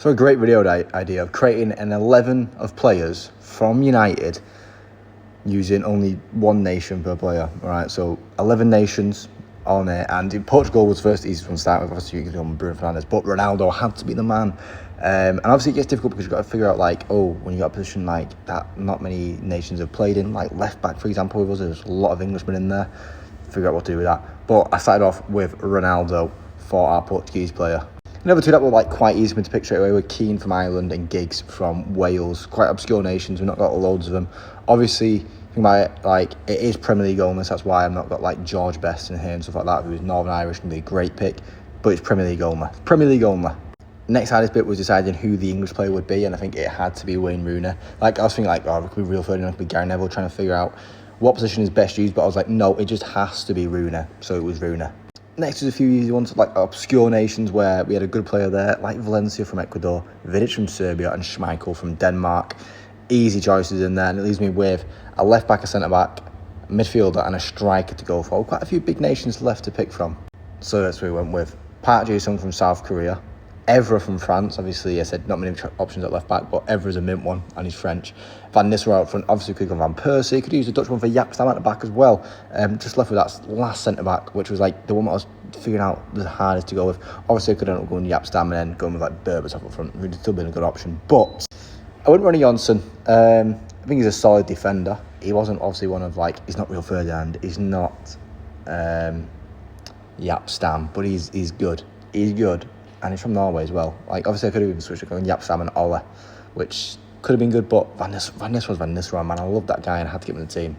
So a great video idea of creating an 11 of players from United using only one nation per player. All right, so 11 nations on it, and Portugal was first easiest one to start with. Obviously, you can go on Bruno Fernandes, but Ronaldo had to be the man. And obviously, it gets difficult because you've got to figure out, like, when you got a position like that, not many nations have played in, like left back, for example, with us. There's a lot of Englishmen in there. Figure out what to do with that. But I started off with Ronaldo for our Portuguese player. Number two, that were like quite easy for me to pick straight away. We're Keane from Ireland and Giggs from Wales. Quite obscure nations. We've not got loads of them. Obviously, think about it, like, it is Premier League owners. That's why I've not got like George Best in here and stuff like that. Who's Northern Irish, can be a great pick, but it's Premier League only. Premier League only. Next hardest bit was deciding who the English player would be, and I think it had to be Wayne Rooney. Like, I was thinking, like, it could be Rio Ferdinand, it could be Gary Neville, trying to figure out what position is best used, but I was like, no, it just has to be Rooney. So it was Rooney. Next is a few easy ones, like obscure nations where we had a good player there, like Valencia from Ecuador, Vidic from Serbia, and Schmeichel from Denmark. Easy choices in there, and it leaves me with a left back, a centre back, midfielder, and a striker to go for. Quite a few big nations left to pick from. So that's what we went with. Park Jae-sung from South Korea, Evra from France. Obviously, I said not many options at left back, but Evra's a mint one, and he's French. Van Nistelrooy out front. Obviously, could go Van Persie. Could use the Dutch one for Jaap Stam at the back as well. Just left with that last centre back, which was like the one that I was figuring out the hardest to go with. Obviously, I could end up going Jaap Stam and then going with like Berbatov up front. Would still been a good option, but I wouldn't run a Johnson. I think he's a solid defender. He wasn't obviously one of like, he's not Rio Ferdinand. He's not Jaap Stam, but he's good. He's good. And he's from Norway as well. Like, obviously, I could have even switched it going Jaap Stam and Ole, which could have been good, but Van Nistelrooy was Van Nistelrooy, man. I love that guy and I had to get him in the team.